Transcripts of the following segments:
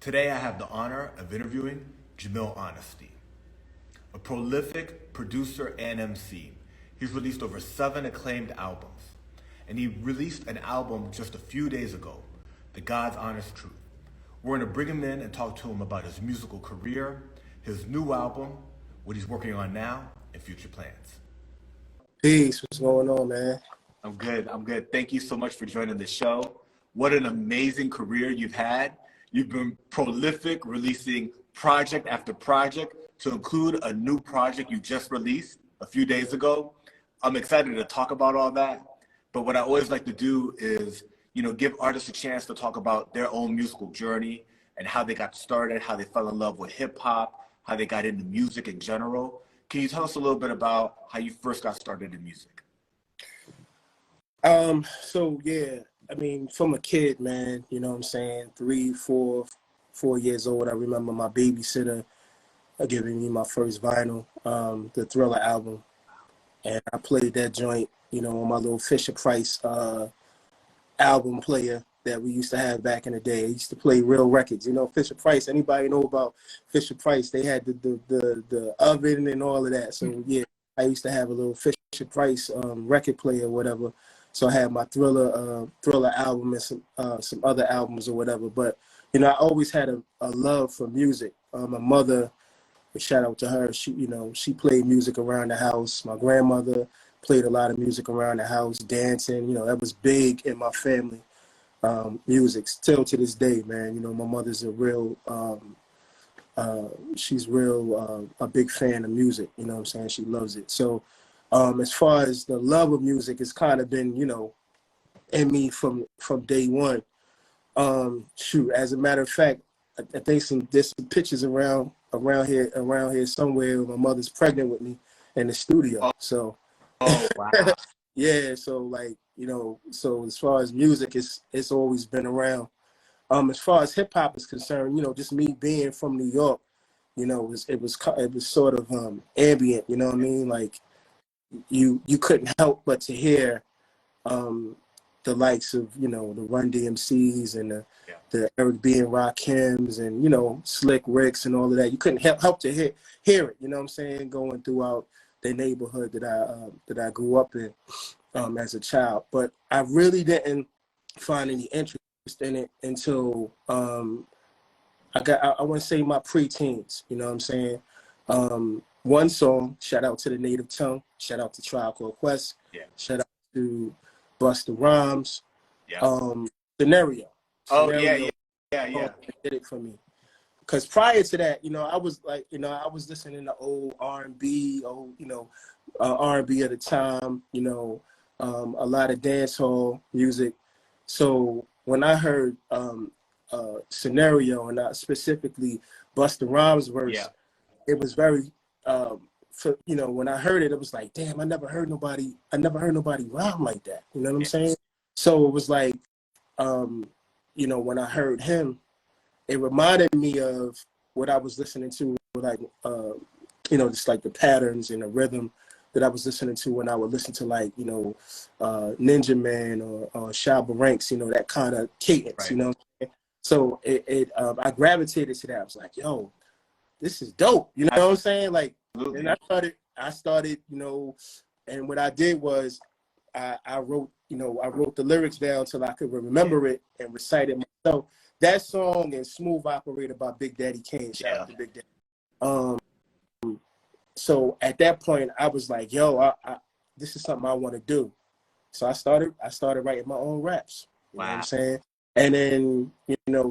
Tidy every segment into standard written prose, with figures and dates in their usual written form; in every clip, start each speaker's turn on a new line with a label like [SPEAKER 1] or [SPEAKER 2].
[SPEAKER 1] Today I have the honor of interviewing Jamil Honesty, a prolific producer and MC. He's released over 7 acclaimed albums, and he released an album just a few days ago, The God's Honest Truth. We're going to bring him in and talk to him about his musical career, his new album, what he's working on now, and future plans.
[SPEAKER 2] Peace, what's going on, man?
[SPEAKER 1] I'm good. Thank you so much for joining the show. What an amazing career you've had. You've been prolific, releasing project after project, to include a new project you just released a few days ago. I'm excited to talk about all that. But what I always like to do is, give artists a chance to talk about their own musical journey and how they got started, how they fell in love with hip hop, how they got into music in general. Can you tell us a little bit about how you first got started in music?
[SPEAKER 2] From a kid, man, you know what I'm saying, 3, 4 years old, I remember my babysitter giving me my first vinyl, the Thriller album. And I played that joint, on my little Fisher-Price album player that we used to have back in the day. I used to play real records. Fisher-Price, anybody know about Fisher-Price? They had the oven and all of that. So, yeah, I used to have a little Fisher-Price record player or whatever. So I had my Thriller album and some other albums or whatever. But, I always had a love for music. My mother, shout out to her, she played music around the house. My grandmother played a lot of music around the house, dancing. That was big in my family, music. Still to this day, man. My mother's a big fan of music. You know what I'm saying? She loves it. So as far as the love of music, it's kind of been, in me from day one. As a matter of fact, I think there's some pictures around here somewhere. My mother's pregnant with me in the studio. So,
[SPEAKER 1] Wow.
[SPEAKER 2] Yeah. So so as far as music, it's always been around. As far as hip hop is concerned, just me being from New York, it was sort of ambient. You know what I mean? Like you couldn't help but to hear the likes of the Run DMCs and the Eric B and Rakims and Slick Ricks and all of that. You couldn't help to hear it. You know what I'm saying? Going throughout the neighborhood that I grew up in as a child. But I really didn't find any interest in it until I want to say my preteens. You know what I'm saying? One song, shout out to the Native Tongue, shout out to Tribe Called Quest, shout out to Busta Rhymes, Scenario.
[SPEAKER 1] Yeah.
[SPEAKER 2] Did it for me. Because prior to that, I was listening to old R&B, R&B at the time, a lot of dancehall music. So when I heard Scenario, and specifically Busta Rhymes' verse, it was very when I heard it was like, damn, I never heard nobody rhyme like that. You know what I'm saying? So it was like, when I heard him, it reminded me of what I was listening to, like, just like the patterns and the rhythm that I was listening to when I would listen to like, Ninja Man or Shabba Ranks, that kind of cadence, right. So I gravitated to that. I was like, yo, this is dope. You know what I'm saying? Like, and I started, and what I did was I wrote the lyrics down till I could remember it and recite it myself. That song and Smooth Operator by Big Daddy Kane. Shout out to Big Daddy. So at that point, I was like, yo, I this is something I want to do. So I started writing my own raps. You know what I'm saying? And then,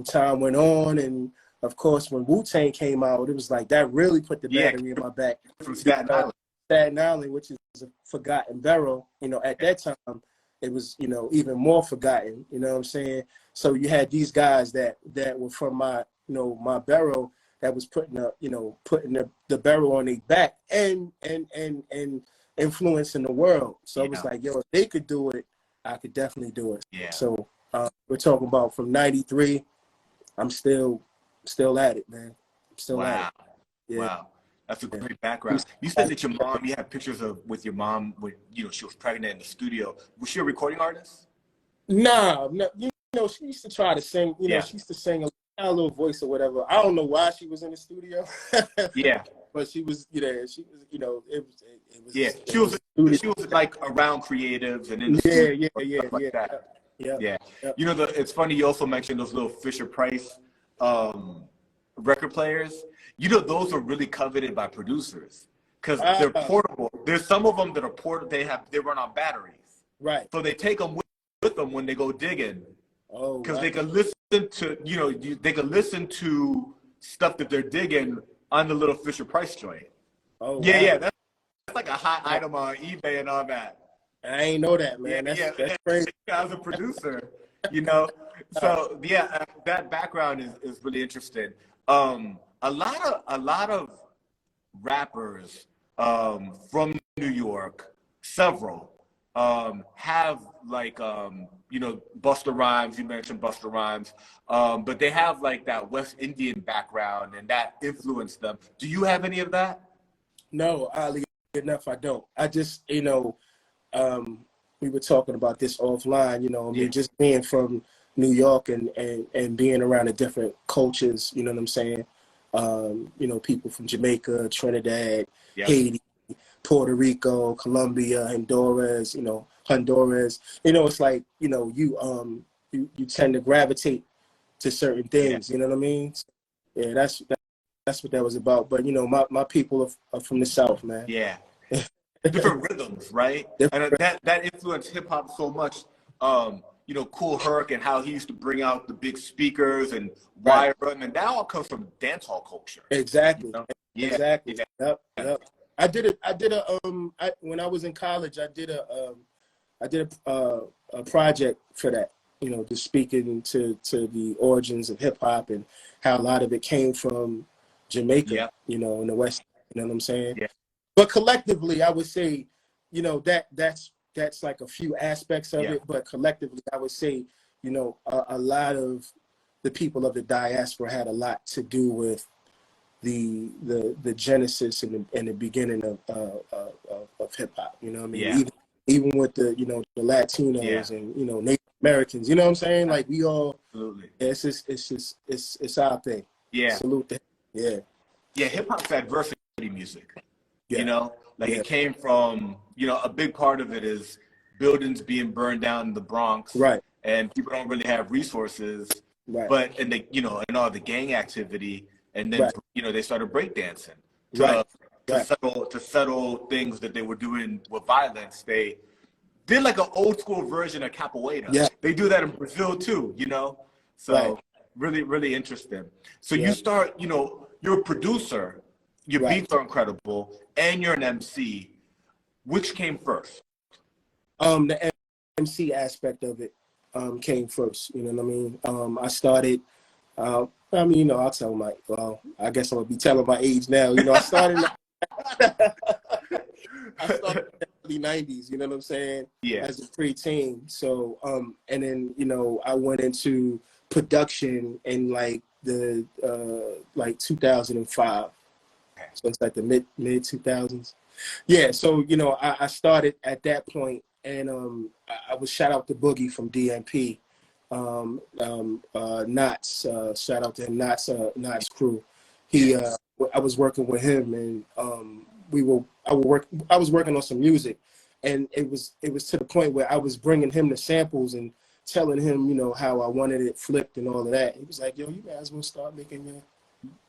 [SPEAKER 2] time went on, and of course, when Wu-Tang came out, it was like that really put the battery in my back.
[SPEAKER 1] From Staten Island.
[SPEAKER 2] Staten Island, which is a forgotten borough. At that time, it was, even more forgotten. You know what I'm saying? So you had these guys that were from my, my borough that was putting the borough on their back and influencing the world. So it was like, yo, if they could do it, I could definitely do it.
[SPEAKER 1] Yeah.
[SPEAKER 2] So we're talking about from '93. I'm still at it, man. I'm still at it. Yeah.
[SPEAKER 1] Wow. That's a great background. You said that you had pictures with your mom when, she was pregnant in the studio. Was she a recording artist?
[SPEAKER 2] Nah, no, she used to try to sing, she used to sing a had a little voice or whatever. I don't know why she was in the studio.
[SPEAKER 1] Yeah.
[SPEAKER 2] But she was, she was,
[SPEAKER 1] Yeah, she was like around creatives and in the
[SPEAKER 2] studio
[SPEAKER 1] stuff like that.
[SPEAKER 2] Yeah.
[SPEAKER 1] You know, it's funny you also mentioned those little Fisher Price record players. You know, those are really coveted by producers because they're portable. There's some of them that are portable. They run on batteries.
[SPEAKER 2] Right.
[SPEAKER 1] So they take them with them when they go digging. Oh. Because they can listen to, they can listen to stuff that they're digging on the little Fisher Price joint.
[SPEAKER 2] Oh,
[SPEAKER 1] yeah. That's like a hot item on eBay and all that.
[SPEAKER 2] I ain't know that, man. That's crazy.
[SPEAKER 1] As a producer, So that background is really interesting. A lot of rappers from New York, several have like Busta Rhymes. You mentioned Busta Rhymes, but they have like that West Indian background, and that influenced them. Do you have any of that?
[SPEAKER 2] No, oddly enough, I don't. I just, we were talking about this offline, me just being from New York and being around the different cultures, you know what I'm saying? People from Jamaica, Trinidad, Haiti, Puerto Rico, Colombia, Honduras, it's like, you tend to gravitate to certain things, you know what I mean? Yeah, that's what that was about. But my people are from the South, man.
[SPEAKER 1] Yeah. Different rhythms, right? And that influenced hip hop so much. Cool Herc and how he used to bring out the big speakers and wire them, and that all comes from dancehall culture.
[SPEAKER 2] Exactly.
[SPEAKER 1] Yeah.
[SPEAKER 2] Exactly. Yeah. Yep. I did when I was in college, I did a project for that. Just speaking to the origins of hip hop and how a lot of it came from Jamaica, in the West, you know what I'm saying?
[SPEAKER 1] Yeah.
[SPEAKER 2] But collectively, I would say, that's like a few aspects of it. But collectively, I would say, a lot of the people of the diaspora had a lot to do with the genesis and the beginning of hip hop. You know what I mean?
[SPEAKER 1] Yeah.
[SPEAKER 2] Even with the the Latinos and Native Americans. You know what I'm saying? Like we all. Absolutely. It's our thing.
[SPEAKER 1] Yeah.
[SPEAKER 2] Salute them. Yeah.
[SPEAKER 1] Yeah. Hip hop's adversity music. Yeah. It came from, a big part of it is buildings being burned down in the Bronx.
[SPEAKER 2] Right.
[SPEAKER 1] And people don't really have resources.
[SPEAKER 2] Right.
[SPEAKER 1] But, and all the gang activity. And then, they started breakdancing. To settle things that they were doing with violence. They did like an old school version of capoeira.
[SPEAKER 2] Yeah.
[SPEAKER 1] They do that in Brazil too, So really, really interesting. So you start, you're a producer. Your beats are incredible, and you're an MC. Which came first?
[SPEAKER 2] The MC aspect of it came first. You know what I mean? I started. I'll tell I guess I'm gonna be telling my age now. I started. I started in the early '90s. You know what I'm saying?
[SPEAKER 1] Yeah.
[SPEAKER 2] As a preteen. So, and then I went into production in like the 2005. So it's like the mid 2000s. Yeah. So I started at that point, and I was shout out to Boogie from DMP, Knots. Shout out to him, Knots crew. I was working with him, and I was working on some music, and it was to the point where I was bringing him the samples and telling him how I wanted it flipped and all of that. He was like, "Yo, you guys will start making your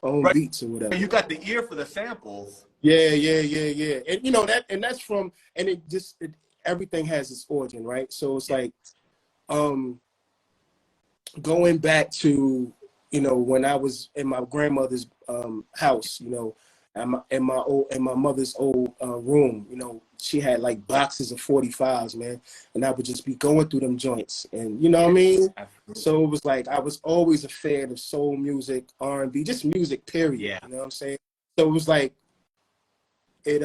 [SPEAKER 2] own beats or whatever."
[SPEAKER 1] You got the ear for the samples.
[SPEAKER 2] Yeah. And that's from, and everything has its origin, right? So it's like, going back to, when I was in my grandmother's house, in my mother's old room, she had like boxes of 45s, man, and I would just be going through them joints, and you know what I mean. Absolutely. So it was like I was always a fan of soul music, R&B, just music, period.
[SPEAKER 1] Yeah.
[SPEAKER 2] You know what I'm saying? So it was like it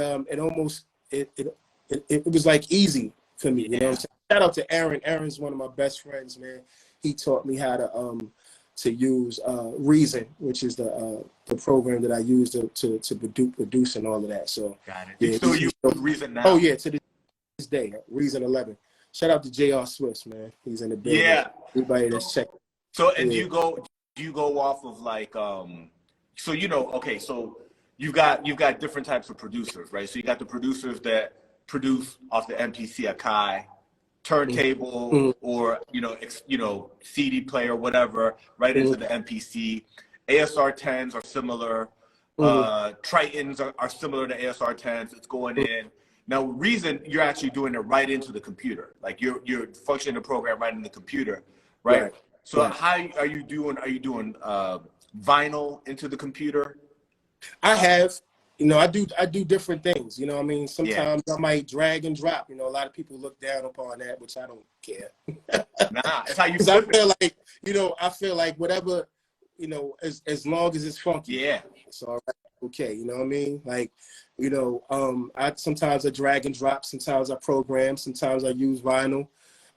[SPEAKER 2] was like easy for me. You know what I'm saying? Shout out to Aaron. Aaron's one of my best friends, man. He taught me how to use Reason, which is the program that I use to produce and all of that. So
[SPEAKER 1] got it. You still use Reason now?
[SPEAKER 2] Oh yeah, to this day, Reason 11. Shout out to J.R. Swiss, man. He's in the building.
[SPEAKER 1] Yeah.
[SPEAKER 2] Everybody that's checking.
[SPEAKER 1] So, and do do you go off of like so okay, so you've got different types of producers, right? So you got the producers that produce off the MPC Akai turntable or CD player, whatever, right into the MPC. ASR 10s are similar. Tritons are similar to ASR 10s. It's going in. Now, reason you're actually doing it right into the computer, like you're functioning the program right in the computer, right? So how are you doing? Are you doing vinyl into the computer?
[SPEAKER 2] I have, I do different things. You know what I mean? Sometimes I might drag and drop. A lot of people look down upon that, which I don't care.
[SPEAKER 1] Nah, it's how you
[SPEAKER 2] Because I feel like, I feel like whatever, as long as it's funky, it's all right. Okay, you know what I mean? Like, sometimes I drag and drop, sometimes I program, sometimes I use vinyl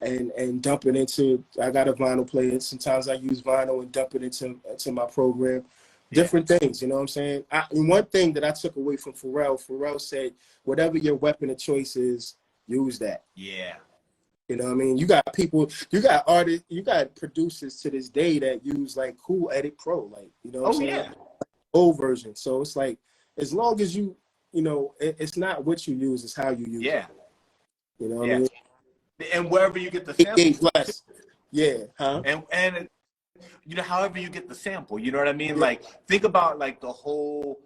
[SPEAKER 2] and dump it into, I got a vinyl player. Sometimes I use vinyl and dump it into my program. Different things, you know what I'm saying? And one thing that I took away from Pharrell said, whatever your weapon of choice is, use that.
[SPEAKER 1] Yeah.
[SPEAKER 2] You know what I mean? You got people, you got artists, you got producers to this day that use like Cool Edit Pro, like, you know what I'm saying?
[SPEAKER 1] Yeah.
[SPEAKER 2] Old version. So it's like, as long as it's not what you use, it's how you use it. You know what I mean?
[SPEAKER 1] And wherever you get the sample. And however you get the sample, you know what I mean? Like, think about like the whole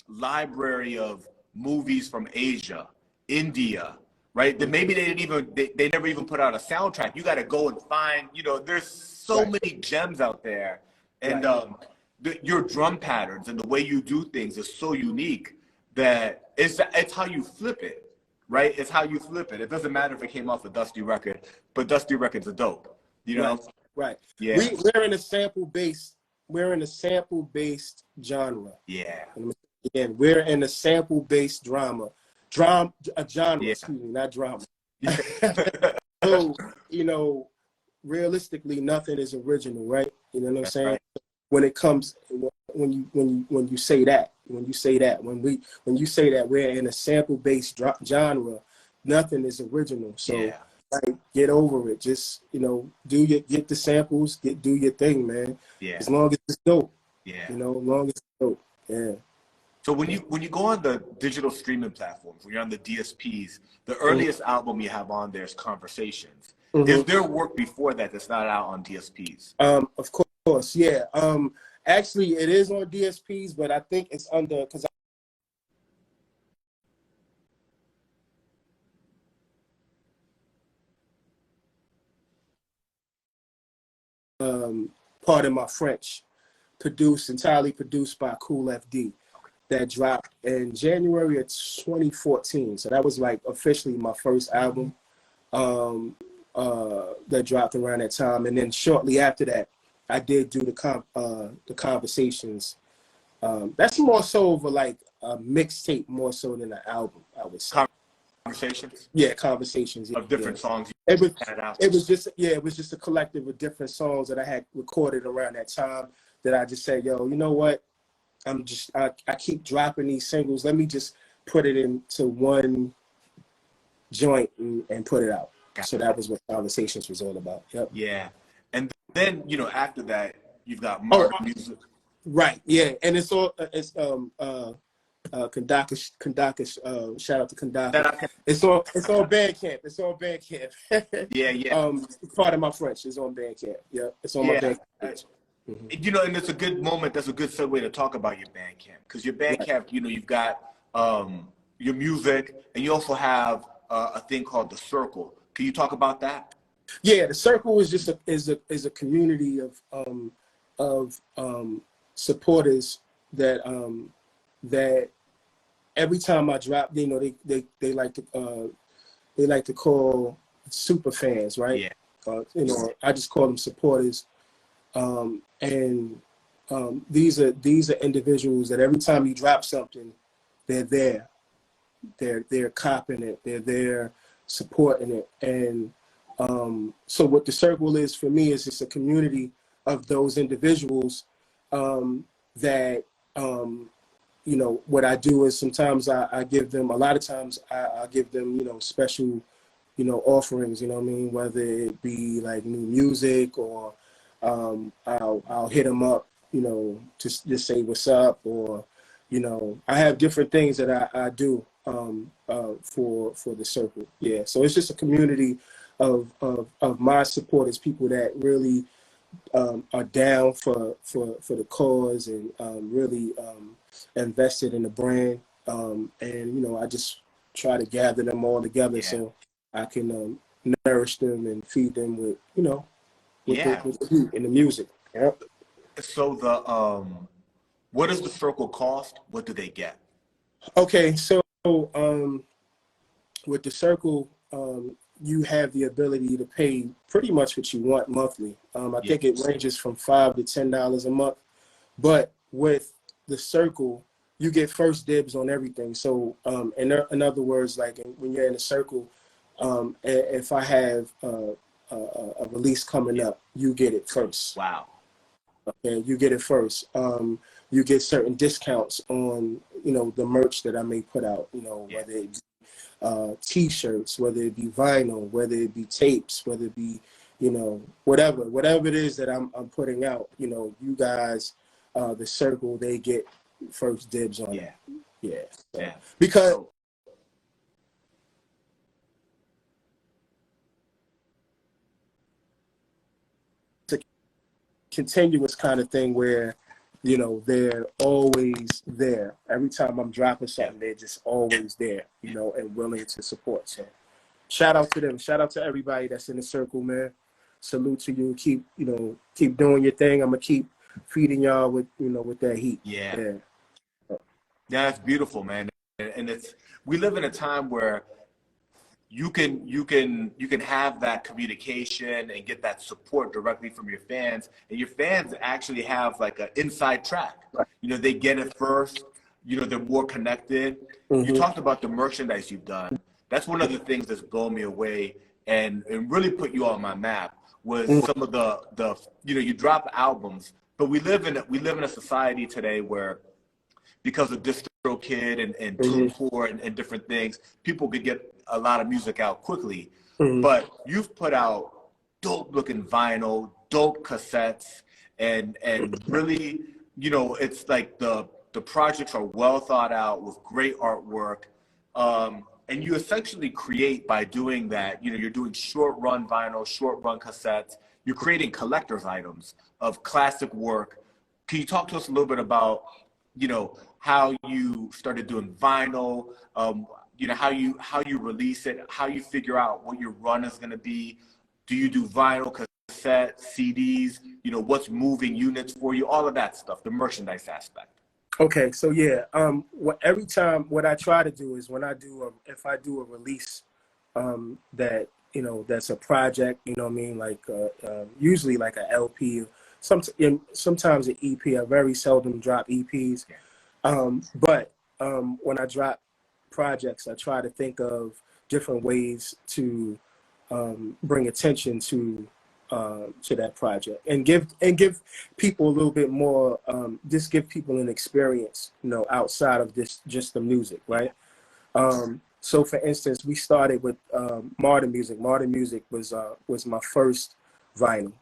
[SPEAKER 1] library of movies from Asia, India, right? That maybe they never even put out a soundtrack. You got to go and find, there's so many gems out there. And your drum patterns and the way you do things is so unique that it's how you flip it. Right? It's how you flip it. It doesn't matter if it came off a Dusty record, but Dusty records are dope. You know?
[SPEAKER 2] Right.
[SPEAKER 1] Yeah.
[SPEAKER 2] We're in a sample-based genre.
[SPEAKER 1] Yeah.
[SPEAKER 2] Again, we're in a sample-based genre, excuse me, not drama. So, realistically, nothing is original, right? You know what I'm saying? Right. When it comes, when you say that, when you say that we're in a sample-based genre, nothing is original. So like, get over it. Just get the samples, do your thing, man. Yeah. As long as it's dope. Yeah. As long as it's dope. Yeah.
[SPEAKER 1] So when you go on the digital streaming platforms, when you're on the DSPs, the earliest album you have on there is Conversations. Is there work before that that's not out on DSPs?
[SPEAKER 2] Of course, yeah. Actually, it is on DSPs, but I think it's under because pardon my French, entirely produced by Cool FD, that dropped in January of 2014. So that was like officially my first album that dropped around that time. And then shortly after that, I did do the Conversations. That's more so of a mixtape more so than an album, I would say.
[SPEAKER 1] Conversations?
[SPEAKER 2] Yeah, Conversations.
[SPEAKER 1] Of different songs.
[SPEAKER 2] It was just a collective of different songs that I had recorded around that time that I just said, yo, you know what? I keep dropping these singles. Let me just put it into one joint and put it out. So that was what Conversations was all about. Yep.
[SPEAKER 1] Yeah. And then, after that, you've got modern music.
[SPEAKER 2] Right. Yeah. And it's all, Kandaka, shout out to Kandaka. It's on Bandcamp. It's on Bandcamp.
[SPEAKER 1] Yeah.
[SPEAKER 2] Pardon my French. It's on Bandcamp. Yeah. It's on my Bandcamp.
[SPEAKER 1] And it's a good moment. That's a good segue to talk about your Bandcamp, because your Bandcamp, you've got your music, and you also have a thing called The Circle. Can you talk about that?
[SPEAKER 2] Yeah, The Circle is just a community of supporters that every time I drop, they like to call super fans, right? Yeah. I just call them supporters. These are individuals that every time you drop something, they're there. They're copping it. They're there supporting it. And so what The Circle is for me is just a community of those individuals that what I do is sometimes I give them, a lot of times I give them special offerings, whether it be like new music or I'll hit them up, you know, just say what's up, or, you know, I have different things that I do for the circle. Yeah, so it's just a community of my supporters, people that really are down for the cause, and really invested in the brand. And, you know, I just try to gather them all together so I can nourish them and feed them with, you know, with the heat and the music. Yeah.
[SPEAKER 1] So the what does the circle cost? What do they get?
[SPEAKER 2] Okay, so with the circle, you have the ability to pay pretty much what you want monthly. I think it ranges from $5 to $10 a month. But with the circle, you get first dibs on everything. So in other words, like when you're in a circle, if I have a release coming up, you get it first.
[SPEAKER 1] Wow.
[SPEAKER 2] Okay, you get it first. You get certain discounts on, you know, the merch that I may put out, you know, whether it be t-shirts, whether it be vinyl, whether it be tapes, whether it be, you know, whatever it is that I'm putting out, you know, you guys, the circle, they get first dibs on it. Yeah. So, because it's a continuous kind of thing where, you know, they're always there. Every time I'm dropping something, they're just always there, you know, and willing to support. So shout out to them. Shout out to everybody that's in the circle, man. Salute to you. Keep doing your thing. I'm gonna keep feeding y'all with, you know, with that heat.
[SPEAKER 1] Yeah, that's beautiful, man. And we live in a time where you can have that communication and get that support directly from your fans, and your fans actually have like an inside track. You know, they get it first. You know, they're more connected. You talked about the merchandise you've done. That's one of the things that's blown me away and really put you on my map was some of the you know, you drop albums, but we live in a society today where, because of DistroKid and TuneCore and different things, people could get a lot of music out quickly. But you've put out dope looking vinyl, dope cassettes, and really, you know, it's like the projects are well thought out with great artwork. And you essentially create, by doing that, you know, you're doing short run vinyl, short run cassettes, you're creating collector's items of classic work. Can you talk to us a little bit about, you know, how you started doing vinyl, you know, how you release it, how you figure out what your run is going to be? Do you do vinyl, cassette, CDs? You know, what's moving units for you? All of that stuff, the merchandise aspect.
[SPEAKER 2] Okay, so yeah, every time what I try to do is when I do if I do a release, that, you know, that's a project, you know what I mean, like usually like an LP, sometimes an EP. I very seldom drop EPs, but when I drop projects, I try to think of different ways to bring attention to that project and give people a little bit more, just give people an experience, you know, outside of just the music, right? So for instance, we started with Modern Music. Modern Music was my first vinyl.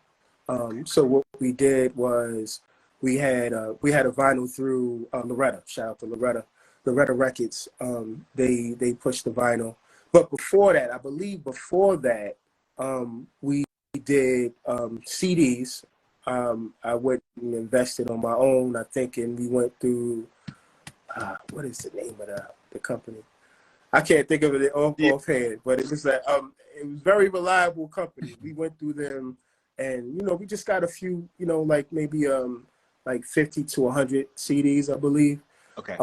[SPEAKER 2] So what we did was we had a vinyl through Loretta. Shout out to Loretta Records. They pushed the vinyl, but before that, I believe we did CDs. I went and invested on my own, I think, and we went through what is the name of the company? I can't think of it offhand, but it was it was very reliable company. We went through them, and, you know, we just got a few, you know, like maybe like 50 to 100 CDs, I believe.
[SPEAKER 1] Okay.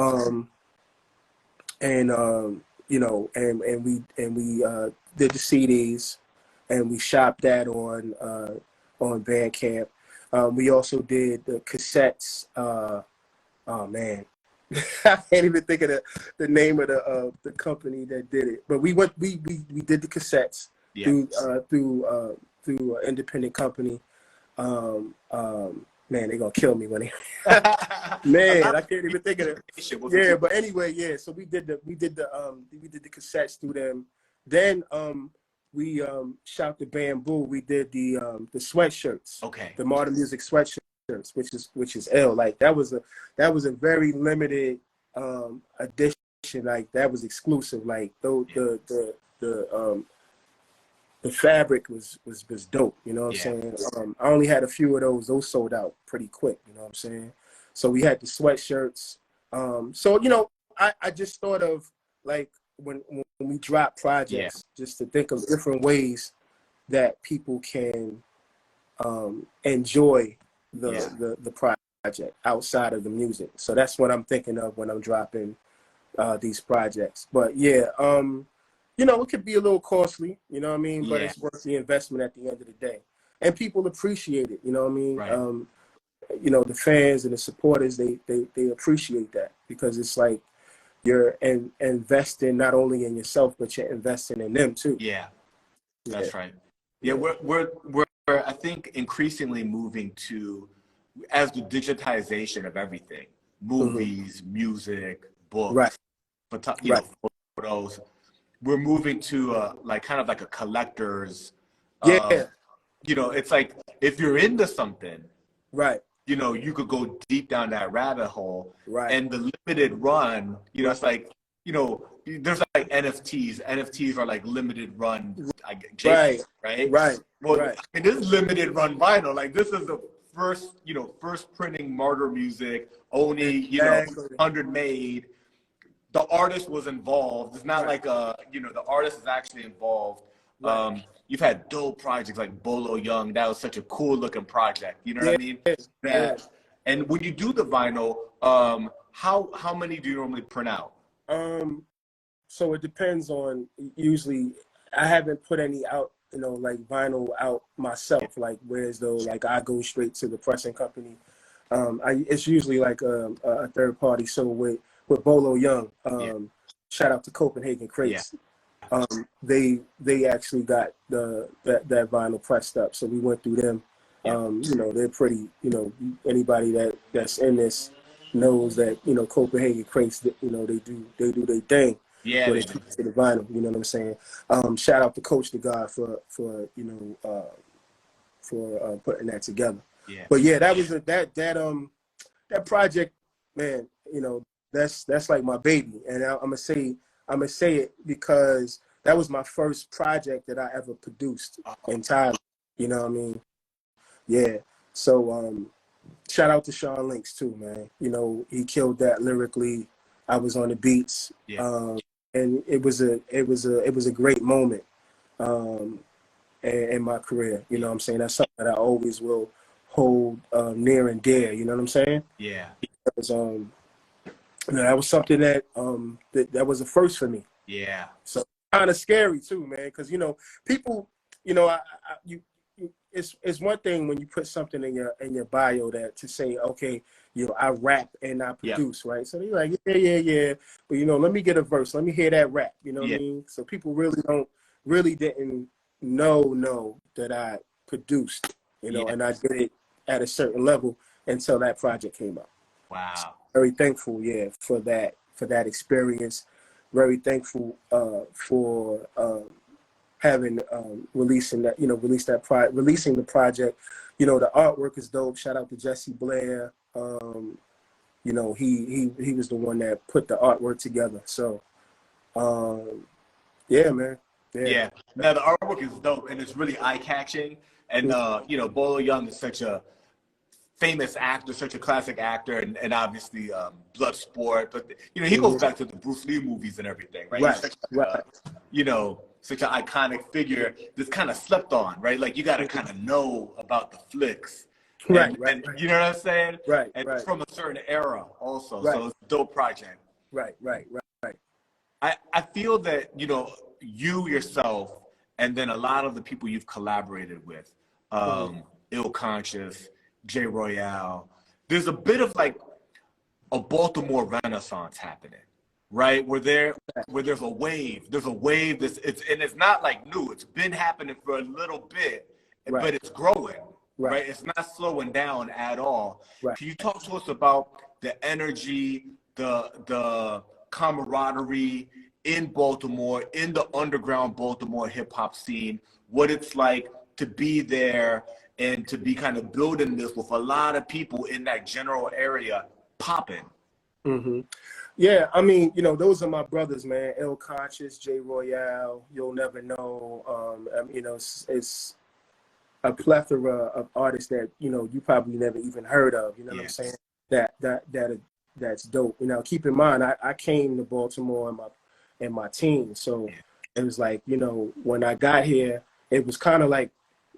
[SPEAKER 2] You know, and we did the CDs, and we shopped that on Bandcamp. We also did the cassettes. Oh man, I can't even think of the name of the company that did it. But we did the cassettes through an independent company. Man, they're gonna kill me when they man, I can't even think of it. Yeah, but anyway, yeah. So we did the cassettes through them. Then Shout to Bamboo. We did the sweatshirts.
[SPEAKER 1] Okay.
[SPEAKER 2] The Modern Music sweatshirts, which is ill. Like that was a very limited edition. Like that was exclusive. Like the fabric was dope. You know what I'm saying? I only had a few of those. Those sold out pretty quick. You know what I'm saying? So we had the sweatshirts. So you know, I just thought of like when we drop projects, just to think of different ways that people can enjoy the project outside of the music. So that's what I'm thinking of when I'm dropping these projects. But yeah, you know, it could be a little costly, you know what I mean? But it's worth the investment at the end of the day. And people appreciate it, you know what I mean?
[SPEAKER 1] Right.
[SPEAKER 2] You know, the fans and the supporters, they appreciate that, because it's like you're investing not only in yourself, but you're investing in them too.
[SPEAKER 1] Yeah, that's right. Yeah, we're I think increasingly moving to, as the digitization of everything, movies, music, books, photos, we're moving to like kind of like a collector's. You know, it's like if you're into something, you know, you could go deep down that rabbit hole. And the limited run, you know, it's like, you know, there's like NFTs. NFTs are like limited run, right? Well, it is limited run vinyl. Like this is the first, you know, first printing Martyr music, only, you know, 100 made. The artist was involved. It's not like you know, the artist is actually involved. You've had dope projects like Bolo Young. That was such a cool looking project. You know what I mean? And when you do the vinyl, how many do you normally print out?
[SPEAKER 2] So it depends on, usually I haven't put any out, you know, like vinyl out myself, like whereas though, like I go straight to the pressing company. It's usually like a third party. So with Bolo Young, shout out to Copenhagen Crates. They actually got that vinyl pressed up. So we went through them. You know, they're pretty, you know, anybody that's in this knows that, you know, Copenhagen Crates, you know, they do their thing.
[SPEAKER 1] Yeah,
[SPEAKER 2] when it comes to the vinyl, you know what I'm saying? Shout out to Coach the God for you know, for putting that together. But yeah, that was that project, man. You know, that's like my baby, and I'm gonna say it because that was my first project that I ever produced entirely. You know what I mean? Yeah. So shout out to Sean Links too, man. You know, he killed that lyrically. I was on the beats. And it was a great moment in my career. You know what I'm saying? That's something that I always will hold near and dear. You know what I'm saying?
[SPEAKER 1] Yeah.
[SPEAKER 2] Because you know, that was something that that was a first for me.
[SPEAKER 1] Yeah.
[SPEAKER 2] So kind of scary too, man. Because you know, people, you know, it's one thing when you put something in your bio that to say, okay, you know, I rap and I produce, right? So they're like, yeah. But you know, let me get a verse. Let me hear that rap. You know what I mean? So people really didn't know that I produced, you know, and I did it at a certain level until that project came out.
[SPEAKER 1] Wow.
[SPEAKER 2] So very thankful, for that experience. Very thankful for having releasing the project. You know, the artwork is dope. Shout out to Jesse Blair. You know, he was the one that put the artwork together. So yeah, man.
[SPEAKER 1] Yeah. Now the artwork is dope and it's really eye-catching. And you know, Bolo Young is such a famous actor, such a classic actor, and obviously Bloodsport. But you know, he goes back to the Bruce Lee movies and everything, right? He's such you know, such an iconic figure that's kind of slept on, right? Like you got to kind of know about the flicks. And you know what I'm saying? And it's from a certain era also. So it's a dope project. Right. I feel that, you know, you yourself and then a lot of the people you've collaborated with, Ill Conscious, J Royale, there's a bit of like a Baltimore Renaissance happening, right? Where there's a wave. There's a wave and it's not like new. It's been happening for a little bit, but it's growing. Right. It's not slowing down at all. Can you talk to us about the energy, the camaraderie, in Baltimore, in the underground Baltimore hip hop scene, what it's like to be there and to be kind of building this with a lot of people in that general area popping.
[SPEAKER 2] Mm-hmm. Yeah, I mean, you know, those are my brothers, man. Ill Conscious, J Royale, You'll Never Know. You know, it's a plethora of artists that, you know, you probably never even heard of. You know what I'm saying? That's dope. You know, keep in mind, I came to Baltimore in my teens, so it was like, you know, when I got here, it was kind of like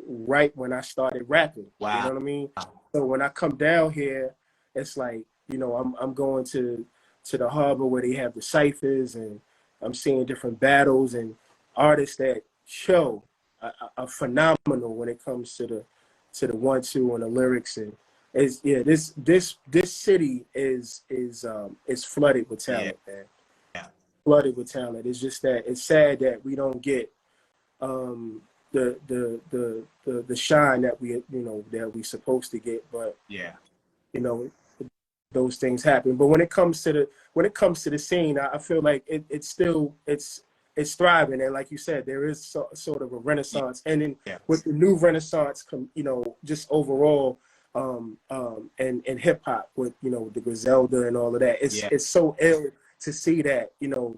[SPEAKER 2] right when I started rapping.
[SPEAKER 1] Wow.
[SPEAKER 2] You know what I mean? So when I come down here, it's like, you know, I'm going to the harbor where they have the ciphers, and I'm seeing different battles and artists that show are phenomenal when it comes to the 1-2 and the lyrics. And it's, yeah, this city is flooded with talent, man.
[SPEAKER 1] Yeah.
[SPEAKER 2] Flooded with talent. It's just that it's sad that we don't get the shine that we supposed to get, but
[SPEAKER 1] yeah, you know,
[SPEAKER 2] those things happen. But when it comes to the scene, I feel like it's thriving, and like you said, there is sort of a renaissance, and then with the new renaissance, you know, just overall, and hip hop with, you know, the Griselda and all of that. It's so ill to see that, you know,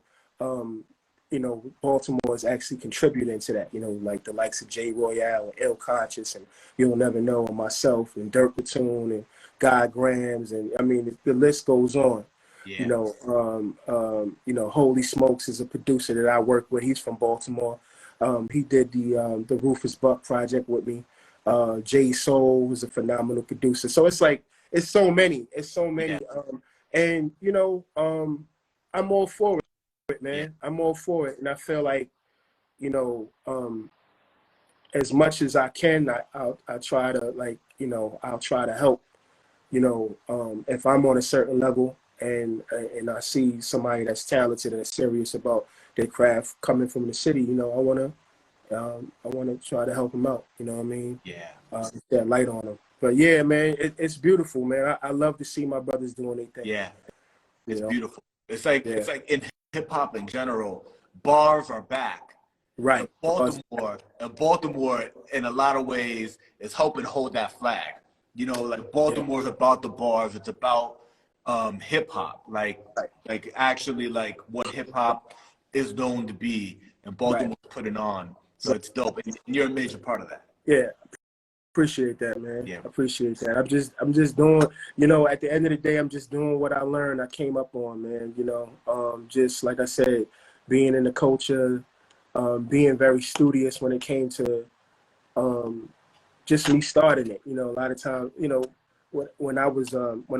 [SPEAKER 2] Baltimore is actually contributing to that, you know, like the likes of J Royale and Ill Conscious and You'll Never Know, and myself and Dirk Platoon and Guy Grams, and I mean the list goes on. You know, Holy Smokes is a producer that I work with. He's from Baltimore. He did the Rufus Buck project with me. J Soul is a phenomenal producer. So it's like it's so many. And you know, I'm all for it, man. I'm all for it, and I feel like, you know, as much as I can, I try to, like, you know, I'll try to help. You know, if I'm on a certain level and I see somebody that's talented and serious about their craft coming from the city, you know, I wanna try to help them out. You know what I mean?
[SPEAKER 1] Yeah.
[SPEAKER 2] That light on them. But yeah, man, it's beautiful, man. I love to see my brothers doing their thing.
[SPEAKER 1] Yeah, it's beautiful. It's like in hip hop in general, bars are back.
[SPEAKER 2] Right.
[SPEAKER 1] And Baltimore in a lot of ways is helping hold that flag. You know, like Baltimore's about the bars. It's about hip hop, like actually like what hip hop is known to be, and Baltimore's putting on. So it's dope, and you're a major part of that.
[SPEAKER 2] Yeah, appreciate that, man. Yeah, appreciate that. I'm just doing. You know, at the end of the day, I'm just doing what I learned. I came up on, man. You know, just like I said, being in the culture, being very studious when it came to just me starting it. You know, a lot of times, you know, when I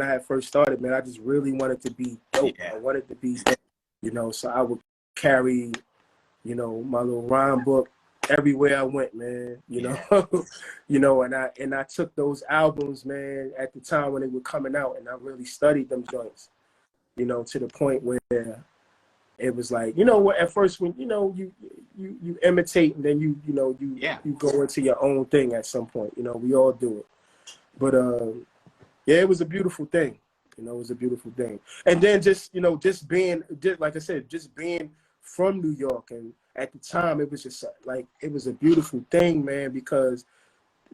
[SPEAKER 2] had first started, man, I just really wanted to be dope. I wanted to be, you know, so I would carry, you know, my little rhyme book everywhere I went, man. You know, you know, and I took those albums, man, at the time when they were coming out, and I really studied them joints, you know, to the point where it was like, you know what, at first when, you know, you imitate, and then you go into your own thing at some point. You know, we all do it. But yeah, it was a beautiful thing. You know, it was a beautiful thing. And then just being, like I said, just being from New York, and at the time it was just like, it was a beautiful thing, man, because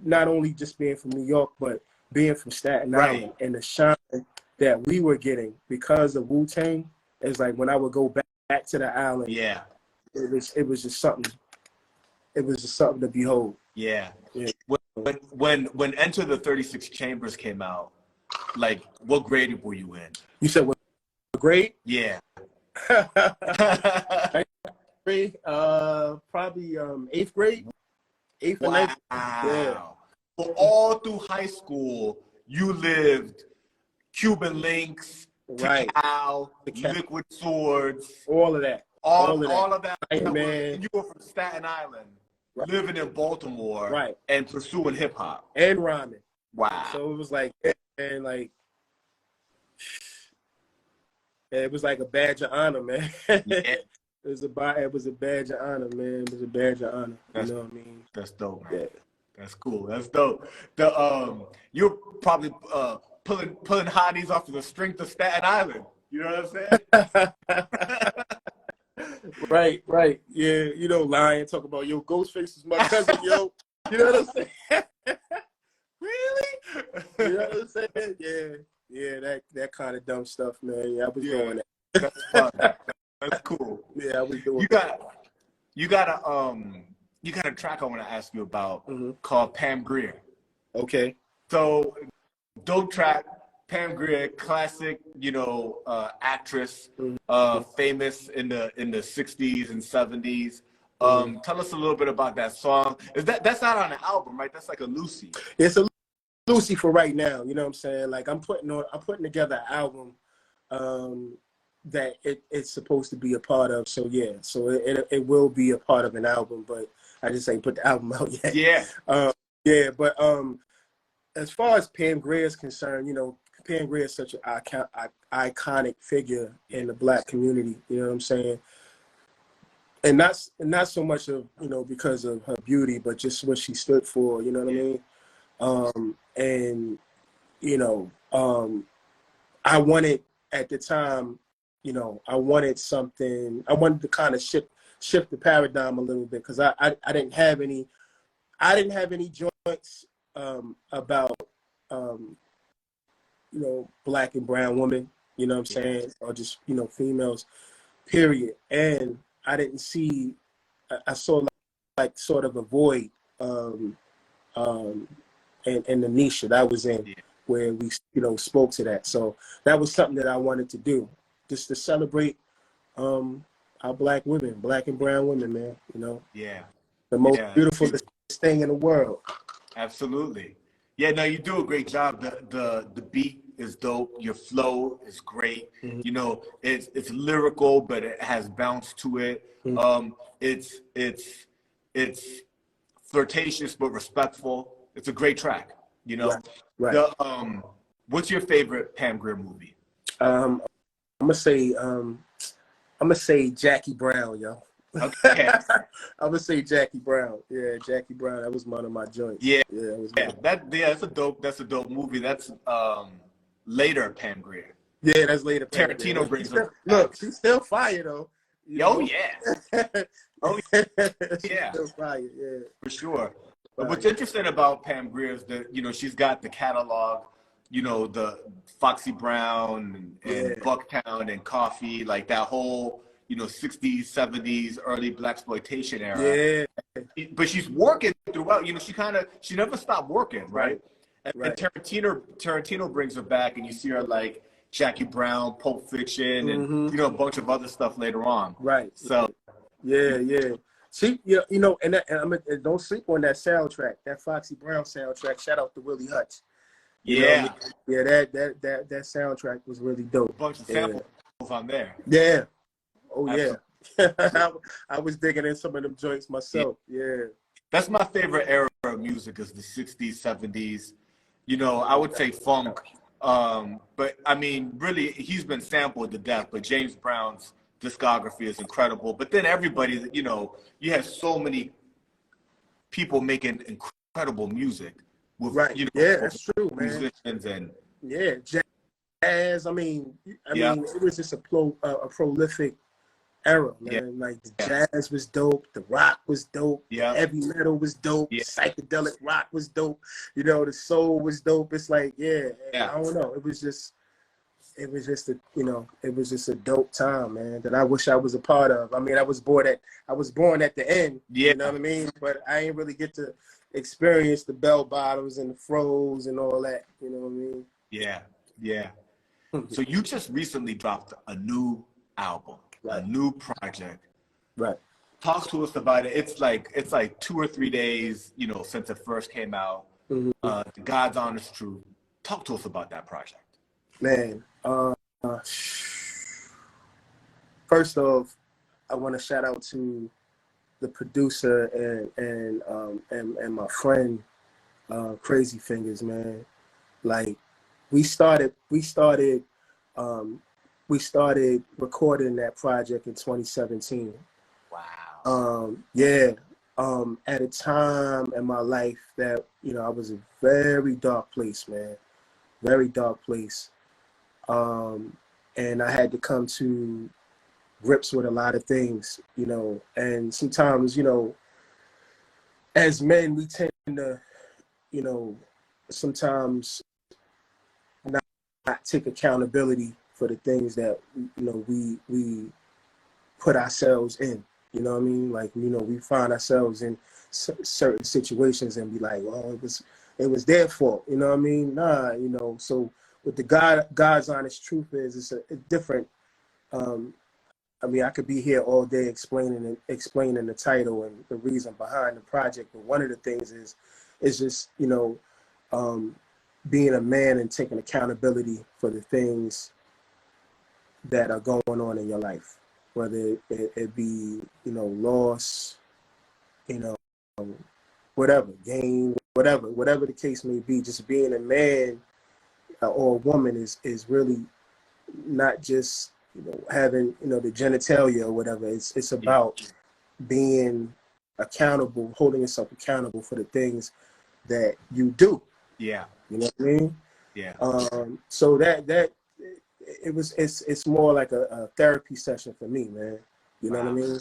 [SPEAKER 2] not only just being from New York, but being from Staten Island, and the shine that we were getting because of Wu-Tang. It's like when I would go back to the island, it was just something. It was just something to behold.
[SPEAKER 1] Yeah. When Enter the 36 Chambers came out, like, what grade were you in?
[SPEAKER 2] You said what grade?
[SPEAKER 1] Yeah.
[SPEAKER 2] Probably 8th grade. 8th or 9th.
[SPEAKER 1] Yeah. So all through high school, you lived Cuban Links, Cacao, Liquid Swords,
[SPEAKER 2] all of that.
[SPEAKER 1] All of that.
[SPEAKER 2] Man.
[SPEAKER 1] You were from Staten Island, living in Baltimore, and pursuing hip hop
[SPEAKER 2] and rhyming.
[SPEAKER 1] Wow.
[SPEAKER 2] So it was like, and like, it was like a badge of honor, man. It was a badge of honor, man. It was a badge of honor. You know what I mean?
[SPEAKER 1] That's dope, man. Yeah. That's cool. That's dope. You're probably pulling hotties off of the strength of Staten Island. You know what I'm saying?
[SPEAKER 2] Right, right. Yeah, you know, lying, talk about, yo, Ghostface is my cousin, yo. You know what I'm saying?
[SPEAKER 1] Really?
[SPEAKER 2] You know what I'm saying? Yeah, yeah, that kind of dumb stuff, man. Yeah, I was doing that.
[SPEAKER 1] That's fun. That's cool.
[SPEAKER 2] Yeah, I was doing
[SPEAKER 1] You got you got a track I want to ask you about called Pam Grier.
[SPEAKER 2] Okay.
[SPEAKER 1] So dope track, Pam Grier, classic, you know, actress, famous in the 60s and 70s. Tell us a little bit about that song. That's not on the album, right? That's like a Lucy.
[SPEAKER 2] It's a Lucy for right now, you know what I'm saying? Like I'm putting together an album that it's supposed to be a part of. So yeah, so it will be a part of an album, but I just ain't put the album out yet.
[SPEAKER 1] Yeah.
[SPEAKER 2] Yeah, but as far as Pam Grier is concerned, you know, Pam Grier is such an iconic figure in the Black community, you know what I'm saying? And not so much of, you know, because of her beauty, but just what she stood for, you know what I mean? And, you know, I wanted at the time, you know, I wanted to kind of shift the paradigm a little bit, because I didn't have any joints about, you know, Black and brown women, you know what I'm saying? Or just, you know, females, period. And I didn't see, I saw like sort of a void in the niche that I was in, where we, you know, spoke to that. So that was something that I wanted to do, just to celebrate our Black women, Black and brown women, man, you know?
[SPEAKER 1] Yeah.
[SPEAKER 2] The most beautiful thing in the world.
[SPEAKER 1] Absolutely. Yeah, no, you do a great job. The beat is dope. Your flow is great. You know, it's lyrical, but it has bounce to it. It's flirtatious but respectful. It's a great track. You know,
[SPEAKER 2] right.
[SPEAKER 1] What's your favorite Pam Grier movie?
[SPEAKER 2] I'm gonna say Jackie Brown, yo.
[SPEAKER 1] Okay.
[SPEAKER 2] I'm gonna say Jackie Brown. Yeah, Jackie Brown. That was one of my joints.
[SPEAKER 1] Yeah,
[SPEAKER 2] yeah, it was
[SPEAKER 1] that's a dope movie. That's later Pam Grier.
[SPEAKER 2] Yeah, that's later.
[SPEAKER 1] Tarantino brings her.
[SPEAKER 2] Look, she's still fire though.
[SPEAKER 1] Oh yeah. Oh yeah.
[SPEAKER 2] She's still fire. Yeah,
[SPEAKER 1] for sure. But what's interesting about Pam Grier is that, you know, she's got the catalog, you know, the Foxy Brown and Bucktown and Coffee, like that whole, you know, 60s, 70s, early blaxploitation era. Yeah. But she's working throughout, you know, she never stopped working, right? And Tarantino brings her back, and you see her like Jackie Brown, Pulp Fiction, and, you know, a bunch of other stuff later on.
[SPEAKER 2] Right.
[SPEAKER 1] So.
[SPEAKER 2] Yeah. See, you know, and don't sleep on that soundtrack, that Foxy Brown soundtrack. Shout out to Willie Hutch. You know, that soundtrack was really dope.
[SPEAKER 1] A bunch of samples on there.
[SPEAKER 2] Yeah. Oh yeah. I was digging in some of them joints myself. Yeah.
[SPEAKER 1] That's my favorite era of music, is the 60s, 70s. You know, I would say funk. But I mean, really, he's been sampled to death, but James Brown's discography is incredible. But then everybody, you know, you have so many people making incredible music with, you know,
[SPEAKER 2] that's true,
[SPEAKER 1] musicians
[SPEAKER 2] man. Jazz. I mean, it was just a prolific era, man. Like the jazz was dope, the rock was dope, heavy metal was dope, psychedelic rock was dope. You know, the soul was dope. It's like, I don't know. It was just a dope time, man, that I wish I was a part of. I mean, I was born at the end, you know what I mean? But I ain't really get to experience the bell bottoms and the froze and all that, you know what I mean?
[SPEAKER 1] Yeah. So you just recently dropped a new album, a new project.
[SPEAKER 2] Right.
[SPEAKER 1] Talk to us about it. It's like 2 or 3 days, you know, since it first came out. The God's Honest Truth. Talk to us about that project.
[SPEAKER 2] Man, first off, I want to shout out to the producer and my friend Krazyfingaz, man. Like we started recording that project in 2017.
[SPEAKER 1] Wow.
[SPEAKER 2] At a time in my life that, you know, I was a very dark place, man. Very dark place. And I had to come to grips with a lot of things, you know, and sometimes, you know, as men, we tend to, you know, sometimes not take accountability for the things that, you know, we put ourselves in. You know what I mean? Like, you know, we find ourselves in certain situations and be like, well, it was their fault. You know what I mean? Nah, you know. So what the God's honest truth is, it's a different. I mean, I could be here all day explaining the title and the reason behind the project. But one of the things is just, you know, being a man and taking accountability for the things that are going on in your life, whether it be, you know, loss, you know, whatever, gain, whatever the case may be. Just being a man or a woman is really not just, you know, having, you know, the genitalia or whatever. It's about being accountable, holding yourself accountable for the things that you do.
[SPEAKER 1] Yeah.
[SPEAKER 2] You know what I mean?
[SPEAKER 1] Yeah.
[SPEAKER 2] So it's more like a therapy session for me, man. You know what I mean?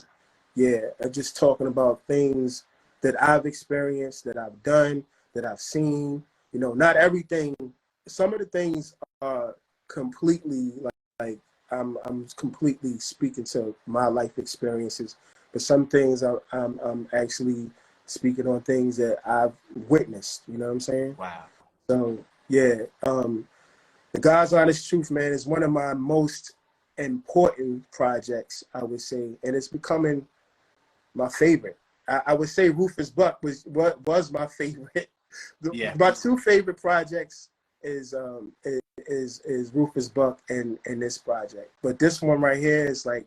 [SPEAKER 2] Yeah, I'm just talking about things that I've experienced, that I've done, that I've seen. You know, not everything. Some of the things are completely like I'm completely speaking to my life experiences, but some things I'm actually speaking on things that I've witnessed. You know what I'm saying?
[SPEAKER 1] Wow.
[SPEAKER 2] So yeah, the God's Honest Truth, man, is one of my most important projects, I would say, and it's becoming my favorite. I would say Rufus Buck was my favorite. My two favorite projects is Rufus Buck and this project, but this one right here is like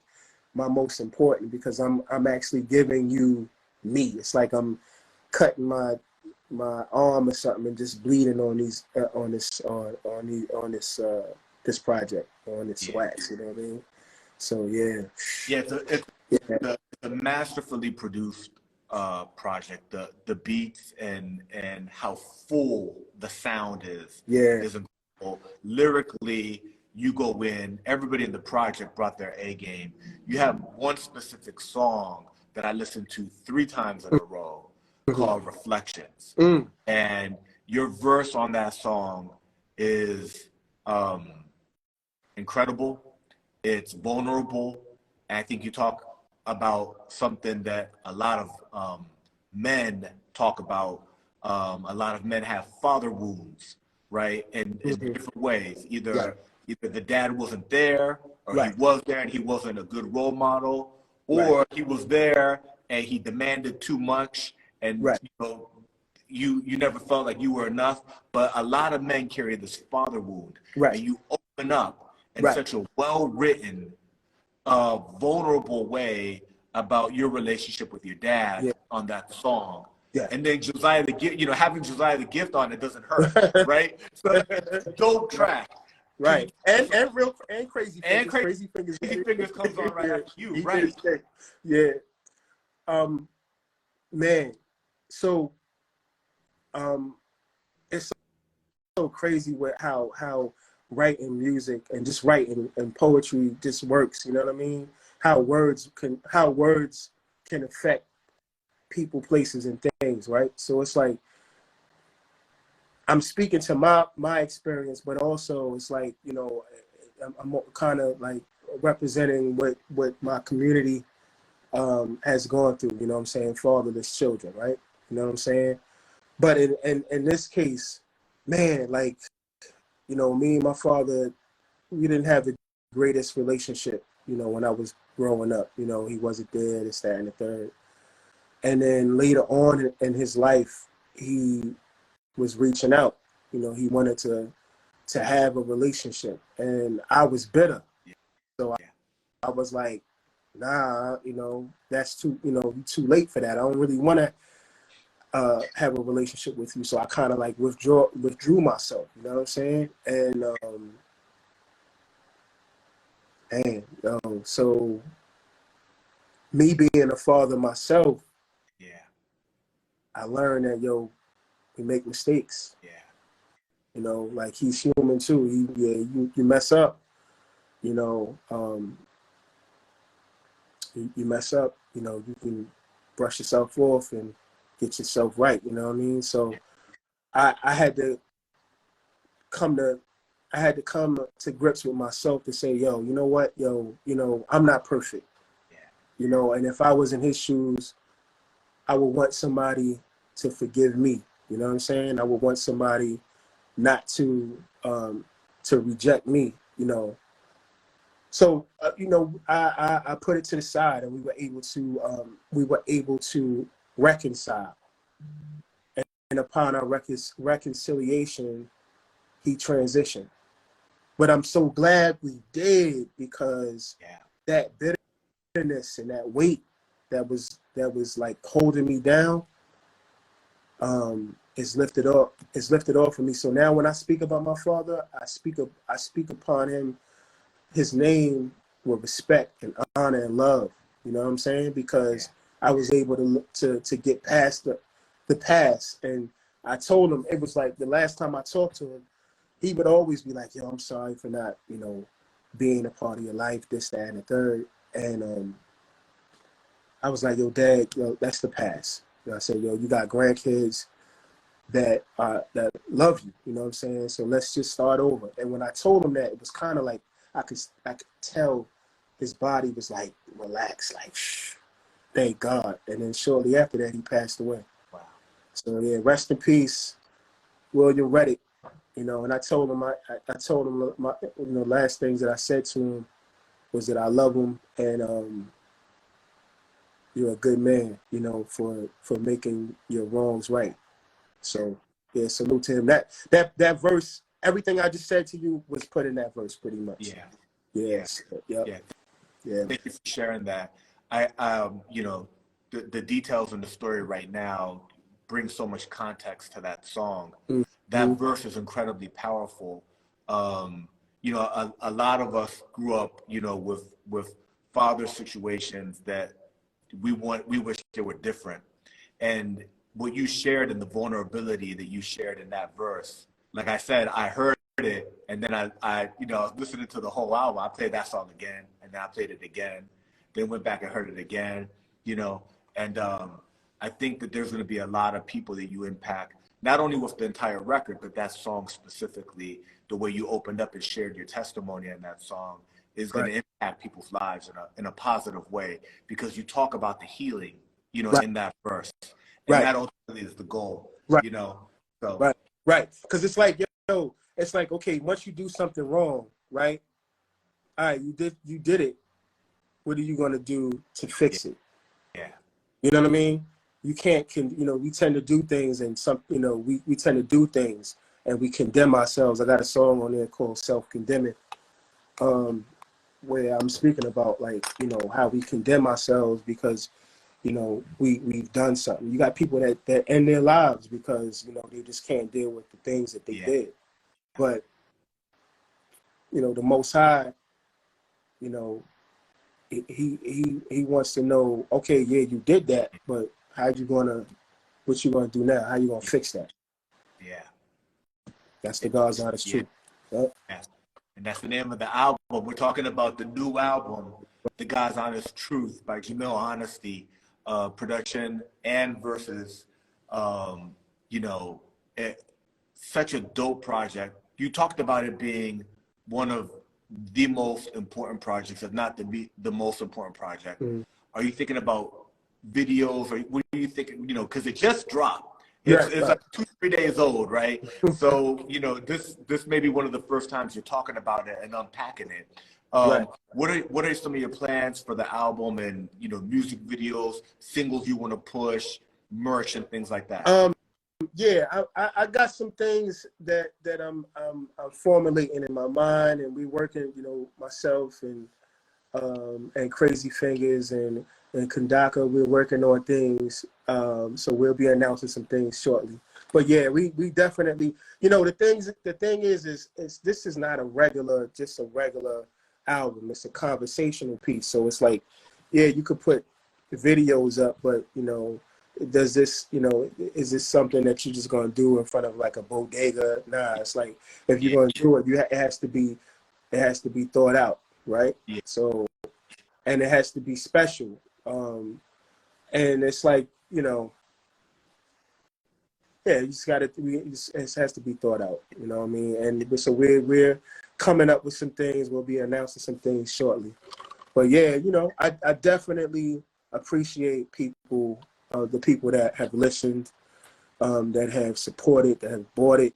[SPEAKER 2] my most important because I'm actually giving you me. It's like I'm cutting my arm or something and just bleeding on these this project on this wax. You know what I mean? So yeah.
[SPEAKER 1] Yeah, it's a masterfully produced project. The beats and how full the sound is incredible. Lyrically, you go in. Everybody in the project brought their A game. You have one specific song that I listened to 3 times in a row called Reflections. And your verse on that song is incredible. It's vulnerable. And I think you talk about something that a lot of men talk about. A lot of men have father wounds, right? In different ways. Either the dad wasn't there, or he was there and he wasn't a good role model, or he was there and he demanded too much, and you know, you never felt like you were enough. But a lot of men carry this father wound, and you open up in such a well-written, vulnerable way about your relationship with your dad on that song. And then Josiah the Gift, you know, having Josiah the Gift on it doesn't hurt, right? So dope track.
[SPEAKER 2] Right. And Crazy Fingaz.
[SPEAKER 1] Crazy Fingaz comes on right after you, right?
[SPEAKER 2] Yeah. Man. So it's so crazy with how writing music and just writing and poetry just works. You know what I mean? How words can affect people, places, and things, right? So it's like I'm speaking to my experience, but also it's like, you know, I'm kind of like representing what my community has gone through. You know what I'm saying? Fatherless children, right? You know what I'm saying? But in this case, man, like, you know, me and my father, we didn't have the greatest relationship, you know, when I was growing up. You know, he wasn't there, this, that, and the third. And then later on in his life, he was reaching out. You know, he wanted to have a relationship. And I was bitter. So I was like, nah, you know, that's too late for that. I don't really want to have a relationship with you. So I kind of like withdrew myself. You know what I'm saying? And so me being a father myself, I learned that we make mistakes. You know, like he's human too. You mess up. You know, you mess up, you know, you can brush yourself off and get yourself right. You know what I mean? So I had to come to grips with myself to say, yo, you know what, yo, you know, I'm not perfect.
[SPEAKER 1] Yeah.
[SPEAKER 2] You know, and if I was in his shoes, I would want somebody to forgive me. You know what I'm saying? I would want somebody not to reject me, you know. So you know, I put it to the side, and we were able to reconcile. And upon our reconciliation, he transitioned. But I'm so glad we did, because that bitterness and that weight that was like holding me down is lifted off of me. So now when I speak about my father, I speak upon him, his name, with respect and honor and love. You know what I'm saying? Because I was able to get past the past. And I told him, it was like the last time I talked to him, he would always be like, yo, I'm sorry for not, you know, being a part of your life, this, that, and the third. And I was like, yo, Dad, yo, that's the past. You know, I said, yo, you got grandkids that love you, you know what I'm saying? So let's just start over. And when I told him that, it was kind of like I could tell his body was like relaxed, like, shh, thank God. And then shortly after that, he passed away.
[SPEAKER 1] Wow.
[SPEAKER 2] So yeah, rest in peace, William Reddick. You know, and I told him, I told him, my, you know, last things that I said to him was that I love him, and you're a good man, you know, for making your wrongs right. So yeah, salute to him. That verse, everything I just said to you was put in that verse, pretty much.
[SPEAKER 1] Yeah.
[SPEAKER 2] Yes.
[SPEAKER 1] Yeah.
[SPEAKER 2] Yep.
[SPEAKER 1] Yeah. Thank you for sharing that. You know, the details in the story right now bring so much context to that song. Mm-hmm. That verse is incredibly powerful. You know, a lot of us grew up, you know, with father situations that we wish they were different. And what you shared and the vulnerability that you shared in that verse, like I said, I heard it, and then I you know, listening to the whole album, I played that song again, and then I played it again, then went back and heard it again, you know, and I think that there's going to be a lot of people that you impact, not only with the entire record, but that song specifically, the way you opened up and shared your testimony in that song is going to impact people's lives in a positive way, because you talk about the healing, you know, in that verse. And that ultimately is the goal, you know? So.
[SPEAKER 2] Right. Because it's like, yo, it's like, okay, once you do something wrong, right? All right, you did it. What are you going to do to fix it?
[SPEAKER 1] Yeah.
[SPEAKER 2] You know what I mean? You can't, you know, we tend to do things, and you know, we tend to do things and we condemn ourselves. I got a song on there called Self-Condemning, where I'm speaking about, like, you know, how we condemn ourselves because, you know, we've done something. You got people that end their lives because, you know, they just can't deal with the things that they did. But, you know, the Most High, you know, he wants to know, okay, yeah, you did that, but what you gonna do now? How you gonna fix that?
[SPEAKER 1] Yeah.
[SPEAKER 2] That's the God's honest truth. Yep.
[SPEAKER 1] And that's the name of the album. We're talking about the new album, The God's Honest Truth by Jamil Honesty, production and verses. You know, such a dope project. You talked about it being one of the most important projects, if not the most important project. Mm-hmm. Are you thinking about videos, or what are you thinking? You know, because it just dropped. It's like 2-3 days old, right? So, you know, this may be one of the first times you're talking about it and unpacking it. What are some of your plans for the album, and, you know, music videos, singles you want to push, merch, and things like that?
[SPEAKER 2] Yeah, I got some things that I'm formulating in my mind, and we working, you know, myself and Krazyfingaz and Kandaka, we're working on things. So we'll be announcing some things shortly. But yeah, we definitely, you know, the thing is this is not just a regular album. It's a conversational piece. So it's like, yeah, you could put videos up, but, you know, does this, you know, is this something that you're just gonna do in front of like a bodega? Nah, it's like, if you're gonna do it, it has to be thought out, right?
[SPEAKER 1] Yeah.
[SPEAKER 2] So, and it has to be special. And it's like, you know, yeah, you just got to. It has to be thought out. You know what I mean? And so we're coming up with some things. We'll be announcing some things shortly. But yeah, you know, I definitely appreciate people, the people that have listened, that have supported, that have bought it.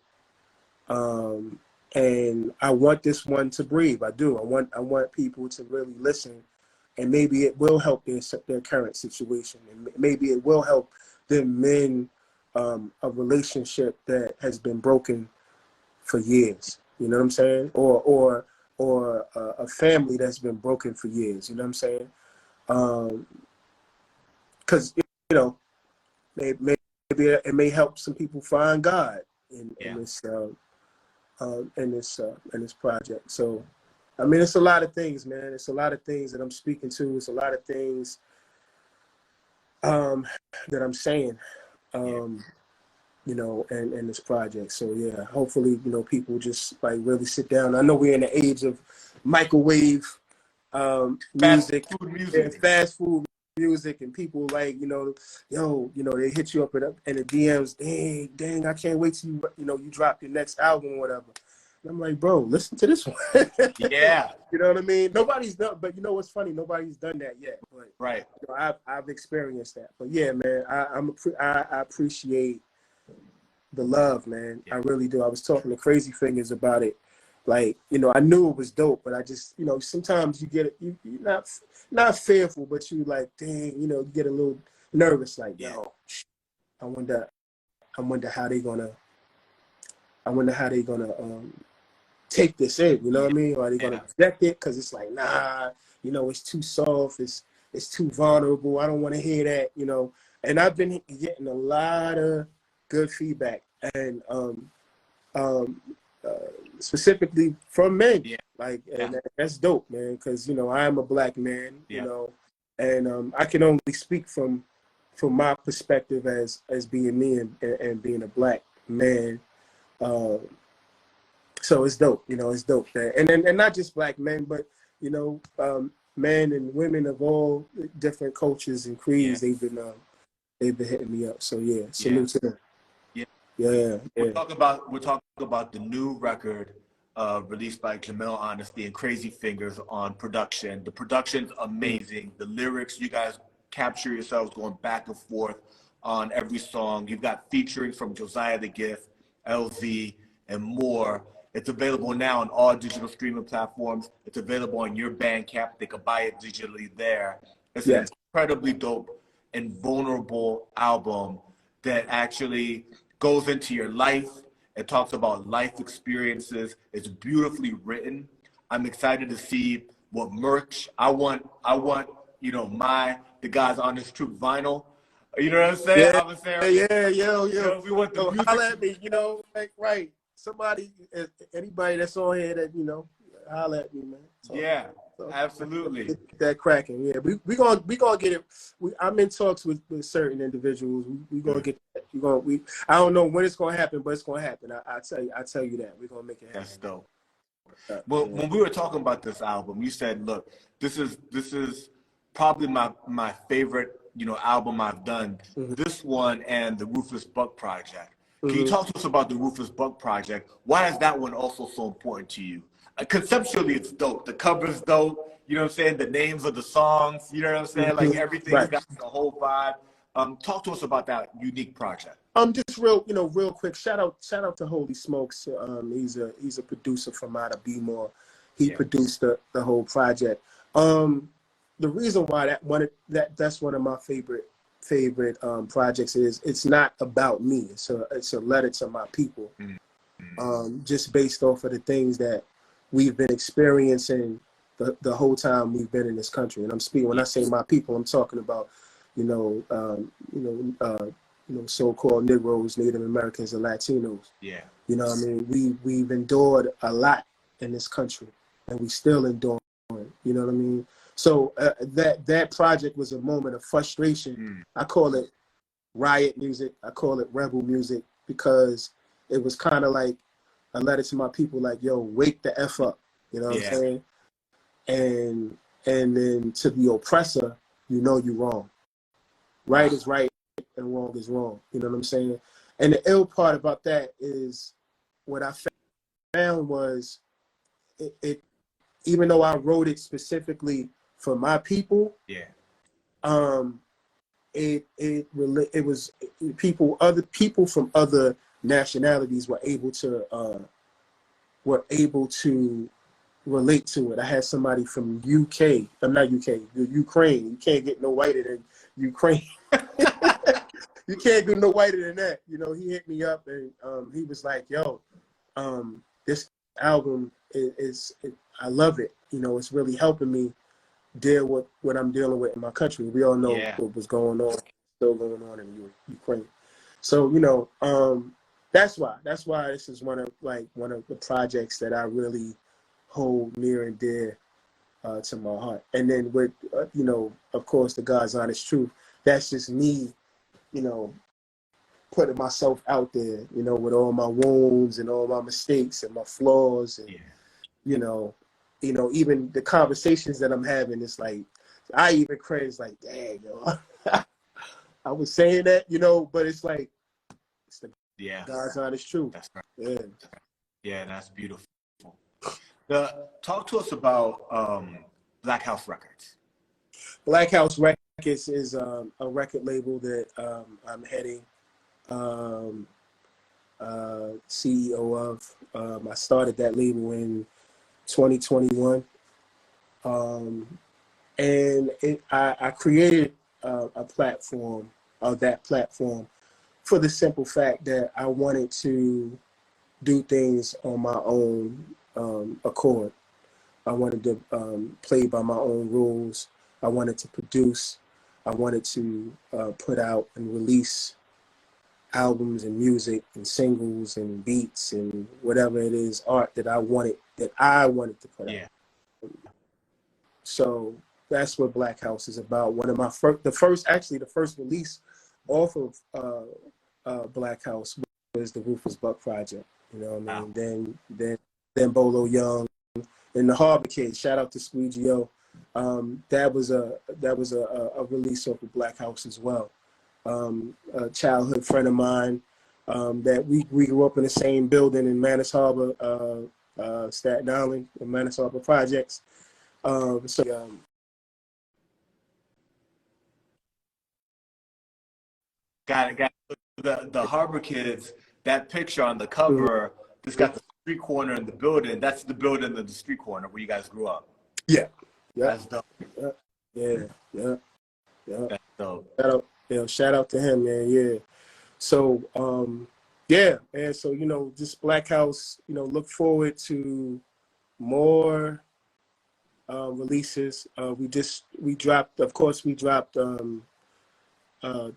[SPEAKER 2] And I want this one to breathe. I do. I want people to really listen, and maybe it will help their current situation, and maybe it will help them mend a relationship that has been broken for years. You know what I'm saying? Or a family that's been broken for years. You know what I'm saying? Because you know, maybe it may help some people find God in this project. So, I mean, it's a lot of things, man. It's a lot of things that I'm speaking to. It's a lot of things that I'm saying, you know, and this project. So yeah, hopefully, you know, people just like really sit down. I know we're in the age of microwave music, fast food music, and people like, you know, they hit you up in the DMs. Dang, I can't wait till you drop your next album or whatever. And I'm like, bro, listen to this one.
[SPEAKER 1] Yeah.
[SPEAKER 2] You know what I mean? Nobody's done, but you know what's funny? Nobody's done that yet. But
[SPEAKER 1] right.
[SPEAKER 2] You know, I've experienced that. But yeah, man, I appreciate the love, man. Yeah. I really do. I was talking to Krazyfingaz about it. Like, you know, I knew it was dope, but I just, you know, sometimes you get it, you're not fearful, but you like, dang, you know, you get a little nervous, like, yo, I wonder how they gonna take this in, you know what I mean? Or are they gonna reject it? Cause it's like, nah, you know, it's too soft, it's too vulnerable. I don't want to hear that, you know. And I've been getting a lot of good feedback, and specifically from men, and that's dope, man. Because you know, I am a black man, you know, and I can only speak from my perspective as being me and being a black man. So it's dope, you know, it's dope, man. And not just black men, but you know, men and women of all different cultures and creeds. They've been hitting me up. So yeah, salute to them. Yeah.
[SPEAKER 1] We're talking about the new record released by Jamil Honesty and Krazyfingaz on production. The production's amazing. The lyrics, you guys capture yourselves going back and forth on every song. You've got featuring from Josiah the Gift, Elzhi, and more. It's available now on all digital streaming platforms. It's available on your Bandcamp. They can buy it digitally there. It's an incredibly dope and vulnerable album that actually goes into your life. It talks about life experiences. It's beautifully written. I'm excited to see what merch. I want, you know, the God's Honest Truth vinyl. You know what I'm saying?
[SPEAKER 2] Yo.
[SPEAKER 1] We want the music.
[SPEAKER 2] Holla at me, you know, like, right. Somebody, anybody that's on here that, you know, holla at me, man.
[SPEAKER 1] Absolutely.
[SPEAKER 2] Get that cracking. Yeah, we gonna get it. I'm in talks with certain individuals. We gonna get that. I don't know when it's gonna happen, but it's gonna happen. I tell you that. We're gonna make it happen.
[SPEAKER 1] That's dope. Well, when we were talking about this album, you said, look, this is probably my favorite, you know, album I've done. Mm-hmm. This one and the Ruthless Buck Project. Can you talk to us about the Ruthless Buck Project? Why is that one also so important to you? Conceptually, it's dope. The cover's dope. You know what I'm saying? The names of the songs. You know what I'm saying? Like everything's got the whole vibe. Talk to us about that unique project.
[SPEAKER 2] Just real quick. Shout out to Holy Smokes. He's a producer from out of Baltimore. He produced the whole project. The reason why that's one of my favorite projects is it's not about me. It's a letter to my people. Just based off of the things that we've been experiencing the whole time we've been in this country. And I'm speaking, when I say my people, I'm talking about, so-called Negroes, Native Americans, and Latinos.
[SPEAKER 1] Yeah.
[SPEAKER 2] You know what I mean? We've endured a lot in this country, and we still enduring. You know what I mean? So that project was a moment of frustration. I call it riot music. I call it rebel music, because it was kind of like a letter to my people, like, yo, wake the F up. You know what I'm saying? And And then to the oppressor, you know you're wrong. Right is right and wrong is wrong. You know what I'm saying? And the ill part about that is what I found was it even though I wrote it specifically for my people, it was other people from other nationalities were able to relate to it. I had somebody from UK. I'm not UK, Ukraine. You can't get no whiter than Ukraine. You can't get no whiter than that. You know, he hit me up and he was like, "Yo, this album I love it. You know, it's really helping me deal with what I'm dealing with in my country. We all know what was going on, still going on in Ukraine. So, you know, that's why this is one of the projects that I really hold near and dear to my heart. And then with, you know, of course, the God's Honest Truth, that's just me, you know, putting myself out there, you know, with all my wounds and all my mistakes and my flaws and, you know, even the conversations that I'm having, it's like, I even cringe like, dang, yo, I was saying that, you know, but it's like, it's the God's Honest Truth.
[SPEAKER 1] That's right. Yeah, that's beautiful. Talk to us about Black House Records.
[SPEAKER 2] Black House Records is a record label that I'm heading, CEO of. I started that label in 2021. And I created a platform, that platform, for the simple fact that I wanted to do things on my own accord. I wanted to play by my own rules. I wanted to produce. I wanted to put out and release albums and music and singles and beats and whatever it is, art that I wanted to put out. So that's what Black House is about. One of my the first release off of Black House was the Rufus Buck Project. You know what I mean? Then Bolo Young and the Harbor Kids. Shout out to Squeegee O. That was a release off of Black House as well. A childhood friend of mine that we grew up in the same building in Manus Harbor, Staten Island, the Manus Harbor Projects. Got
[SPEAKER 1] it. The Harbor Kids, that picture on the cover, just got the street corner in the building. That's the building in the street corner where you guys grew up.
[SPEAKER 2] Yeah.
[SPEAKER 1] That's dope.
[SPEAKER 2] Yeah.
[SPEAKER 1] That's dope.
[SPEAKER 2] Shout out to him, man. Yeah. So, man. So, you know, this Black House, you know, look forward to more releases. We dropped the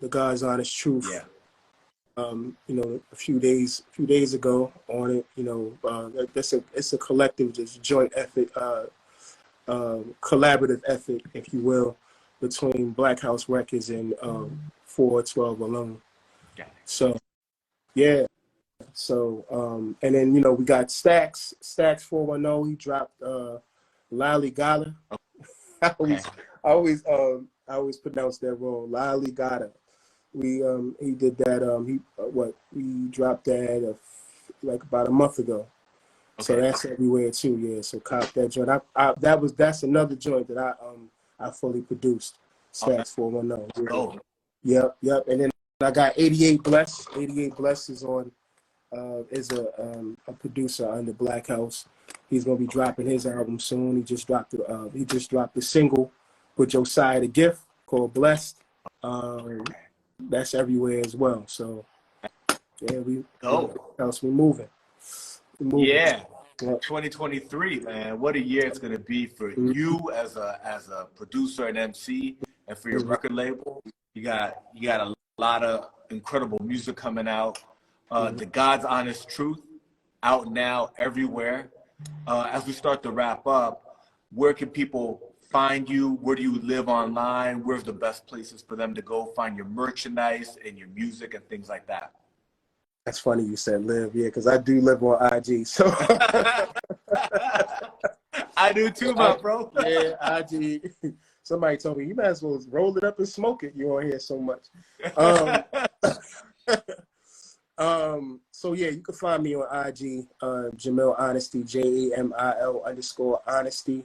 [SPEAKER 2] God's Honest Truth.
[SPEAKER 1] Yeah.
[SPEAKER 2] You know, a few days ago on it. You know, it's a collective, just joint effort, collaborative effort, if you will, between Black House Records and 412 Alone. So, yeah. So, and then, you know, we got Stacks 410. He dropped Lali Gala. I always pronounce that wrong. Lali Gala. He did that. We dropped that like about a month ago. So that's everywhere too. Yeah. So cop that joint. That's another joint that I fully produced. Stacks 410. Yeah. Yep. And then I got 88 Bless. 88 Bless is on. Is a producer under Black House. He's gonna be dropping his album soon. He just dropped the single with Josiah the Gift called Blessed. That's everywhere as well. So yeah, we moving.
[SPEAKER 1] Yeah. 2023, man. What a year it's gonna be for you as a producer and MC, and for your record label. You got a lot of incredible music coming out. The God's Honest Truth out now everywhere. As we start to wrap up, where can people find you? Where do you live online? Where's the best places for them to go find your merchandise and your music and things like that?
[SPEAKER 2] That's funny you said live, yeah, because I do live on IG. So
[SPEAKER 1] I I do too, my bro.
[SPEAKER 2] Yeah, IG. Somebody told me you might as well roll it up and smoke it. You on here so much. So yeah, you can find me on IG, Jamil Honesty, JAMIL_honesty.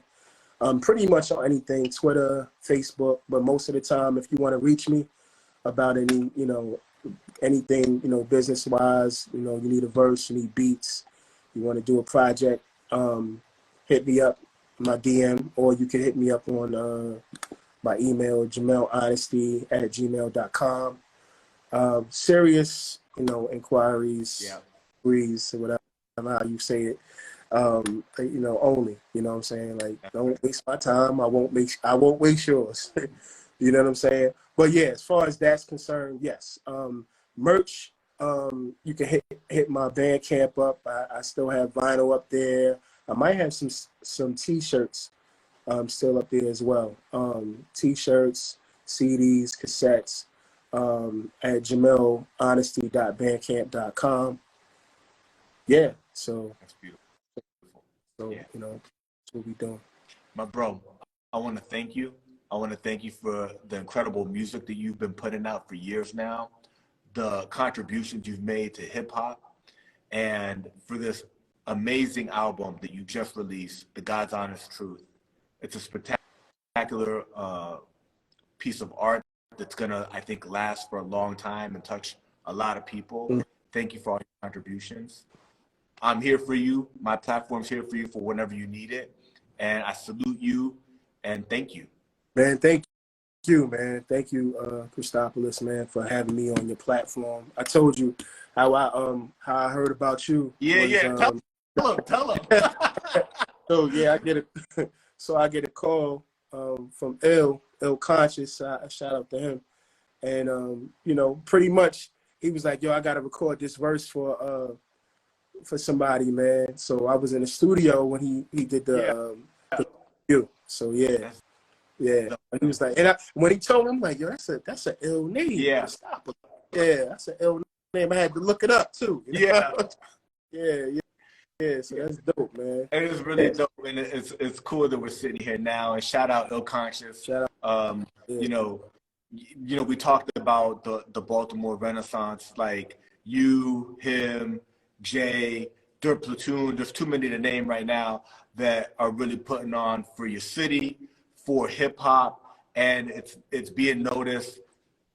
[SPEAKER 2] Pretty much on anything, Twitter, Facebook, but most of the time, if you want to reach me about any, anything, business wise, you need a verse, you need beats, you want to do a project, hit me up, my DM, or you can hit me up on my email, jamilhonesty@gmail.com. Serious, inquiries, queries, whatever how you say it, only, you know what I'm saying? Like, don't waste my time. I won't waste yours. You know what I'm saying? But yeah, as far as that's concerned, yes. Merch, you can hit my Bandcamp up. I still have vinyl up there. I might have some t-shirts still up there as well. T-shirts, CDs, cassettes, at jamilhonesty.bandcamp.com. Yeah, so
[SPEAKER 1] that's beautiful.
[SPEAKER 2] So, that's what we doing.
[SPEAKER 1] My bro, I want to thank you. I want to thank you for the incredible music that you've been putting out for years now, the contributions you've made to hip hop, and for this amazing album that you just released, The God's Honest Truth. It's a spectacular piece of art that's going to, I think, last for a long time and touch a lot of people. Mm-hmm. Thank you for all your contributions. I'm here for you. My platform's here for you for whenever you need it. And I salute you and thank you.
[SPEAKER 2] Man, thank you, man. Thank you, Cristopolis, man, for having me on your platform. I told you how I heard about you.
[SPEAKER 1] Yeah. Tell him.
[SPEAKER 2] So yeah, I get a call from Ill Conscious. Shout out to him. And pretty much he was like, yo, I gotta record this verse for somebody, man. So I was in the studio when he did the review. So yeah. And he was like, when he told me, I'm like, yo, that's an ill name.
[SPEAKER 1] Yeah.
[SPEAKER 2] Yeah, that's an ill name. I had to look it up too.
[SPEAKER 1] Yeah.
[SPEAKER 2] Yeah. So that's dope, man.
[SPEAKER 1] It is really dope, and it's cool that we're sitting here now. And shout out Ill Conscious.
[SPEAKER 2] Shout out.
[SPEAKER 1] We talked about the Baltimore Renaissance, like you, him, Jay, their platoon. There's too many to name right now that are really putting on for your city, for hip hop, and it's being noticed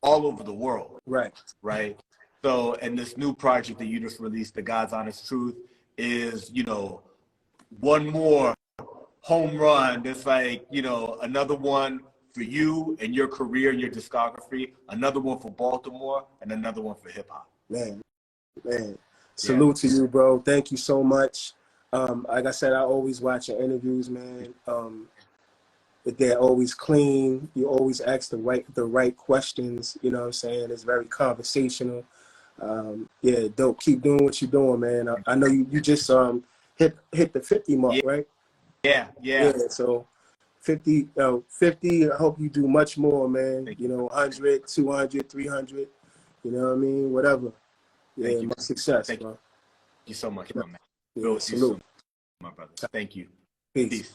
[SPEAKER 1] all over the world.
[SPEAKER 2] Right.
[SPEAKER 1] So, and this new project that you just released, The God's Honest Truth, is one more home run. That's like another one for you and your career and your discography, another one for Baltimore, and another one for hip hop.
[SPEAKER 2] Man. Salute to you, bro. Thank you so much. Like I said, I always watch your interviews, man. They're always clean. You always ask the right questions. You know what I'm saying? It's very conversational. Dope. Keep doing what you're doing, man. I know you just hit the 50 mark, right?
[SPEAKER 1] Yeah.
[SPEAKER 2] So 50. I hope you do much more, man. 100, 200, 300. You know what I mean? Whatever. Yeah, much success, bro.
[SPEAKER 1] Thank you so much, my man.
[SPEAKER 2] Yeah, salute.
[SPEAKER 1] My brother. Thank you.
[SPEAKER 2] Peace.